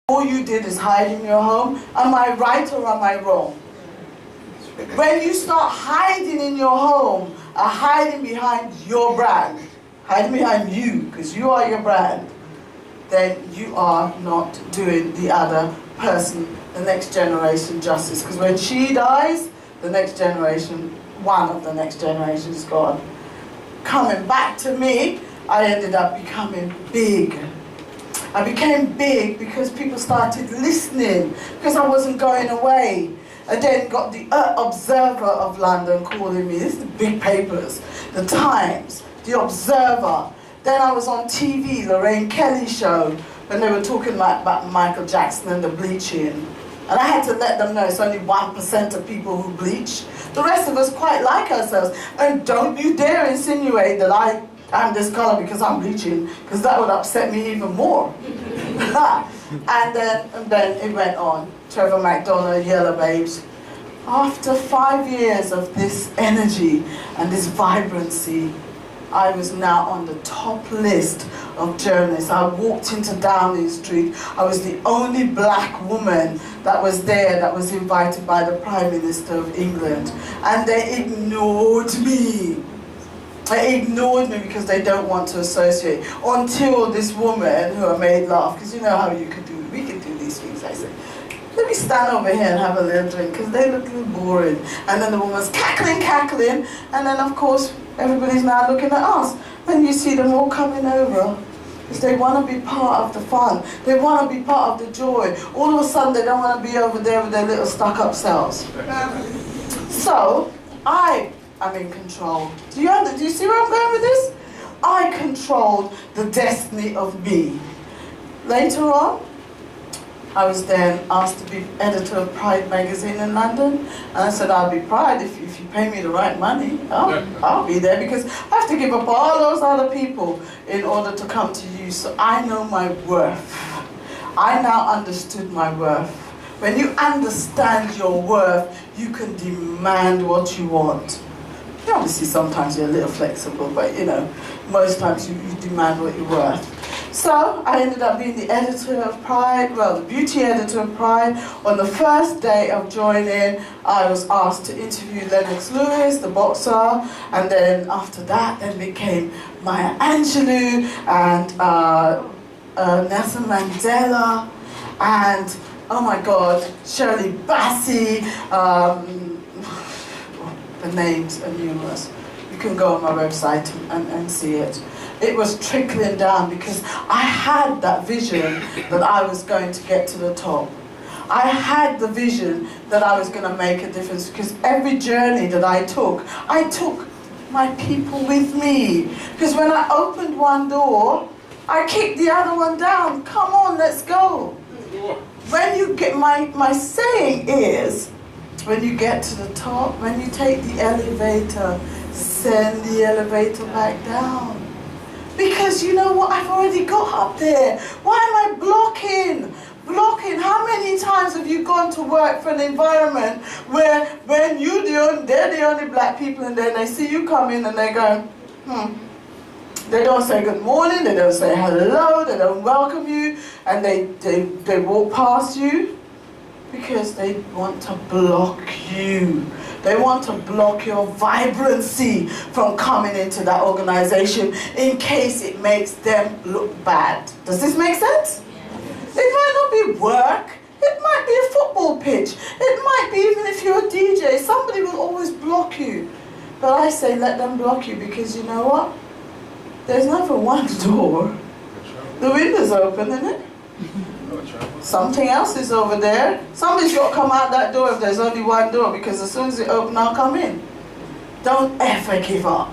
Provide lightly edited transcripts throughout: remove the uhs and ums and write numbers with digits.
all you did is hide in your home. Am I right or am I wrong? When you start hiding in your home, hiding behind your brand, hiding behind you, because you are your brand, then you are not doing the other person, the next generation, justice. Because when she dies, the next generation, one of the next generation is gone. Coming back to me, I ended up becoming big. I became big because people started listening, because I wasn't going away. I then got the Observer of London calling me. This is the big papers, the Times, the Observer. Then I was on TV, Lorraine Kelly show, when they were talking about Michael Jackson and the bleaching. And I had to let them know it's only 1% of people who bleach. The rest of us quite like ourselves. And don't you dare insinuate that I'm this color because I'm bleaching, because that would upset me even more. and then it went on. Trevor McDonald, Yellow Babes. After 5 years of this energy and this vibrancy, I was now on the top list of journalists. I walked into Downing Street. I was the only black woman that was there that was invited by the Prime Minister of England. And they ignored me. They ignored me because they don't want to associate. Until this woman, who I made laugh, because you know how we could do these things, I said, let me stand over here and have a little drink, because they look a little boring. And then the woman's cackling, and then of course, everybody's now looking at us. And you see them all coming over, because they want to be part of the fun. They want to be part of the joy. All of a sudden, they don't want to be over there with their little stuck-up selves. So, I'm in control. Do you see where I'm going with this? I controlled the destiny of me. Later on, I was then asked to be editor of Pride magazine in London. And I said, I'll be Pride if you pay me the right money. I'll be there, because I have to give up all those other people in order to come to you. So I know my worth. I now understood my worth. When you understand your worth, you can demand what you want. Obviously, sometimes you're a little flexible, but you know, most times you demand what you're worth. So I ended up being the editor of Pride, well, the beauty editor of Pride. On the first day of joining, I was asked to interview Lennox Lewis, the boxer, and then after that, then became Maya Angelou and Nelson Mandela, and oh my God, Shirley Bassey. The names are numerous. You can go on my website and see it. It was trickling down because I had that vision that I was going to get to the top. I had the vision that I was going to make a difference, because every journey that I took my people with me. Because when I opened one door, I kicked the other one down. Come on, let's go. When you get, my saying is, when you get to the top, when you take the elevator, send the elevator back down. Because you know what, I've already got up there. Why am I blocking? How many times have you gone to work for an environment where when they're the only black people, and then they see you come in and they go, They don't say good morning, they don't say hello, they don't welcome you, and they walk past you. Because they want to block you. They want to block your vibrancy from coming into that organization in case it makes them look bad. Does this make sense? It might not be work. It might be a football pitch. It might be even if you're a DJ. Somebody will always block you. But I say let them block you, because you know what? There's never one door. The window's open, isn't it? Something else is over there. Somebody's got to come out that door if there's only one door, because as soon as it opens, I'll come in. Don't ever give up,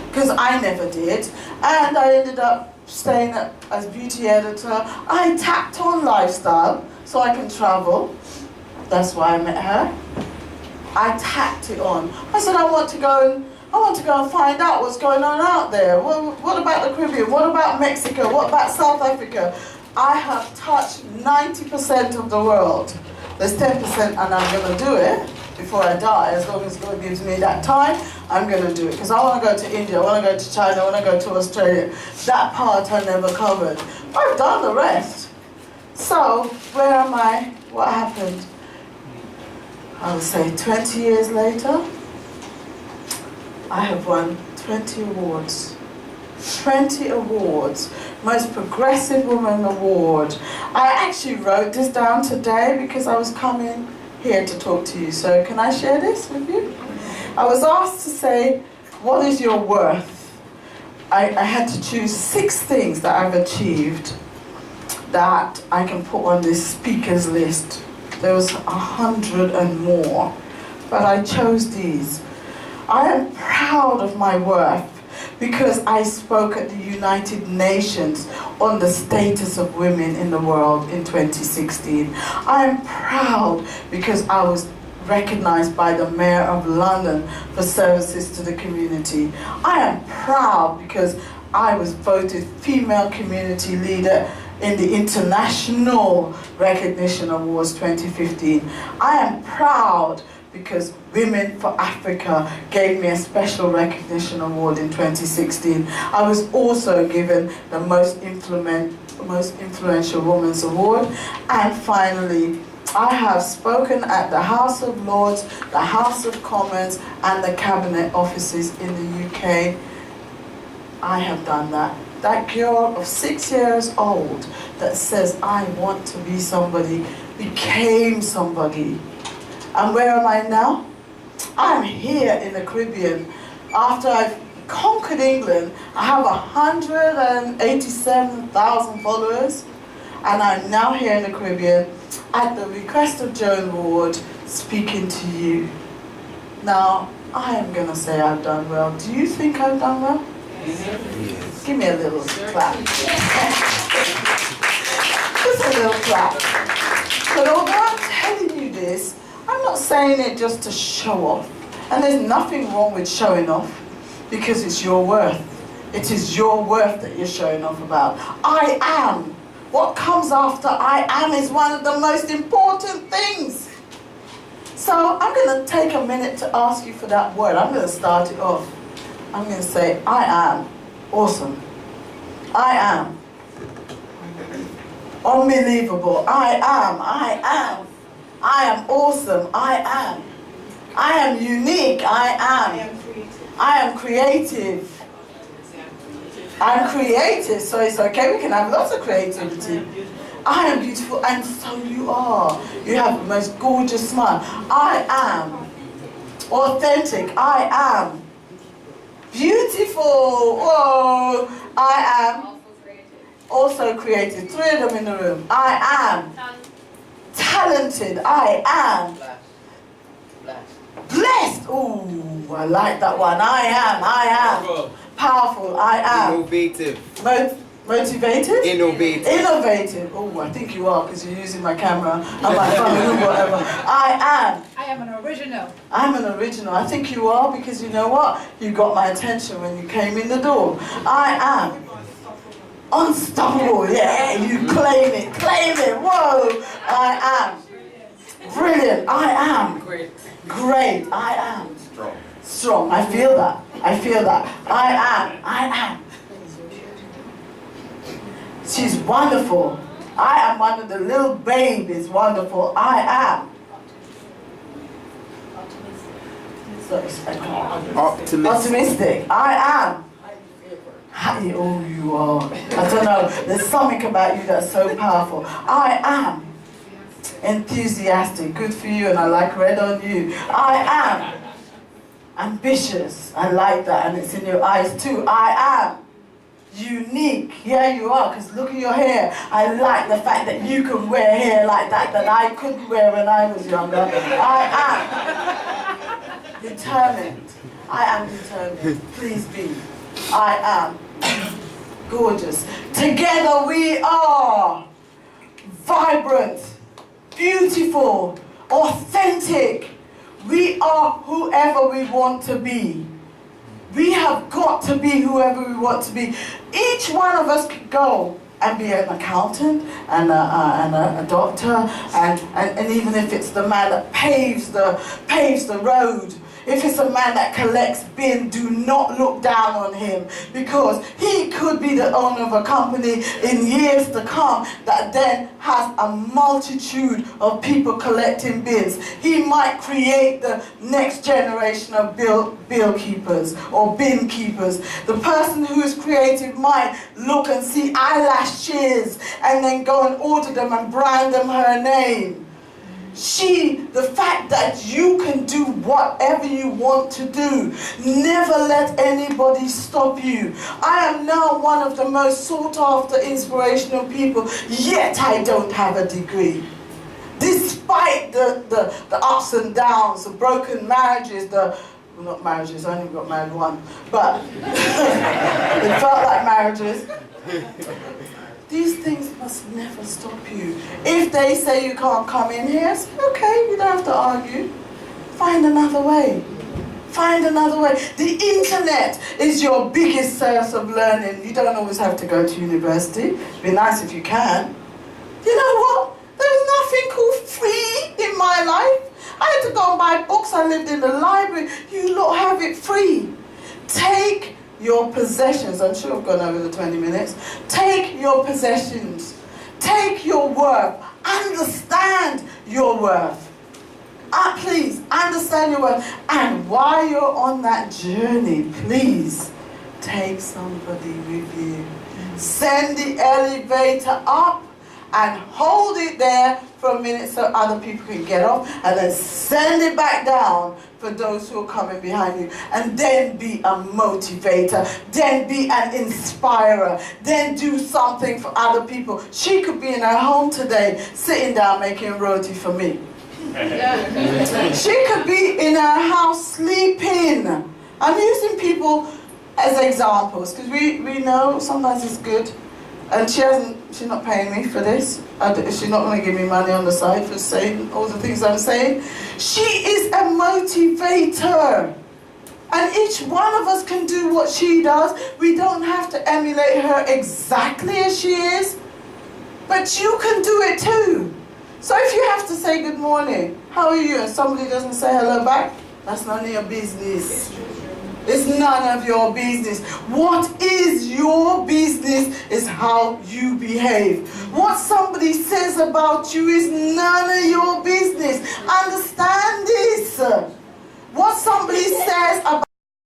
because I never did. And I ended up staying as beauty editor. I tacked on lifestyle so I can travel. That's why I met her. I tacked it on. I said I want to go and find out what's going on out there. What about the Caribbean? What about Mexico? What about South Africa? I have touched 90% of the world. There's 10% and I'm going to do it before I die. As long as God gives me that time, I'm going to do it. Because I want to go to India, I want to go to China, I want to go to Australia. That part I never covered. I've done the rest. So, where am I? What happened? I would say 20 years later, I have won 20 awards. 20 awards. Most Progressive Woman Award. I actually wrote this down today because I was coming here to talk to you. So can I share this with you? I was asked to say, what is your worth? I had to choose 6 things that I've achieved that I can put on this speakers list. There was 100 and more, but I chose these. I am proud of my worth because I spoke at the United Nations on the status of women in the world in 2016. I am proud because I was recognized by the Mayor of London for services to the community. I am proud because I was voted Female Community Leader in the International Recognition Awards 2015. I am proud because Women for Africa gave me a special recognition award in 2016. I was also given the Most Influential Women's Award. And finally, I have spoken at the House of Lords, the House of Commons, and the Cabinet offices in the UK. I have done that. That girl of 6 years old that says, I want to be somebody, became somebody. And where am I now? I'm here in the Caribbean. After I've conquered England, I have 187,000 followers. And I'm now here in the Caribbean at the request of Joan Ward, speaking to you. Now, I am going to say I've done well. Do you think I've done well? Yes. Give me a little clap. Just a little clap. But although I'm telling you this, I'm not saying it just to show off. And there's nothing wrong with showing off because it's your worth. It is your worth that you're showing off about. I am. What comes after I am is one of the most important things. So I'm going to take a minute to ask you for that word. I'm going to start it off. I'm going to say, I am awesome. I am unbelievable. I am awesome. I am unique. I am creative. I'm creative, so it's okay. We can have lots of creativity. I am beautiful, and so you are. You have the most gorgeous smile. I am authentic. I am beautiful. Whoa. I am also creative. 3 of them in the room. I am talented. I am blessed. Ooh, I like that one. I am powerful. I am innovative. Motivated? Innovative. Oh, I think you are because you're using my camera and my phone or whatever. I am an original. I'm an original. I think you are because you know what? You got my attention when you came in the door. I am unstoppable. Yeah, you claim it. Claim it. Whoa. I am brilliant. I am great. I am strong. I feel that. I am. She's wonderful. I am one of the little babies. Wonderful. I am. Optimistic. I am. Oh, you are. I don't know. There's something about you that's so powerful. I am enthusiastic. Good for you, and I like red on you. I am ambitious. I like that, and it's in your eyes too. I am unique. Yeah, you are, because look at your hair. I like the fact that you can wear hair like that I couldn't wear when I was younger. I am determined. I am determined. Please be. I am gorgeous. Together we are vibrant, beautiful, authentic. We are whoever we want to be. We have got to be whoever we want to be. Each one of us could go and be an accountant and a doctor, and even if it's the man that paves the road If it's a man that collects bin, do not look down on him, because he could be the owner of a company in years to come that then has a multitude of people collecting bins. He might create the next generation of bill keepers or bin keepers. The person who is creative might look and see eyelashes and then go and order them and brand them her name. The fact that you can do whatever you want to do, never let anybody stop you. I am now one of the most sought after inspirational people, yet I don't have a degree. Despite the ups and downs, the broken marriages, not marriages, I only got married one, but it felt like marriages. These things must never stop you. If they say you can't come in here, say, okay, you don't have to argue. Find another way. Find another way. The internet is your biggest source of learning. You don't always have to go to university. It'd be nice if you can. You know what? There's nothing called free in my life. I had to go and buy books. I lived in the library. You lot have it free. Take your possessions. I'm sure I've gone over the 20 minutes. Take your possessions. Take your worth. Understand your worth. Please, understand your worth. And while you're on that journey, please, take somebody with you. Send the elevator up and hold it there for a minute so other people can get off, and then send it back down for those who are coming behind you. And then be a motivator, then be an inspirer, then do something for other people. She could be in her home today, sitting down making roti for me. She could be in her house sleeping. I'm using people as examples, because we know sometimes it's good. And she's not paying me for this. She's not going to give me money on the side for saying all the things I'm saying. She is a motivator. And each one of us can do what she does. We don't have to emulate her exactly as she is. But you can do it too. So if you have to say good morning, how are you, and somebody doesn't say hello back, that's none of your business. It's none of your business. What is your business is how you behave. What somebody says about you is none of your business. Understand this. What somebody says about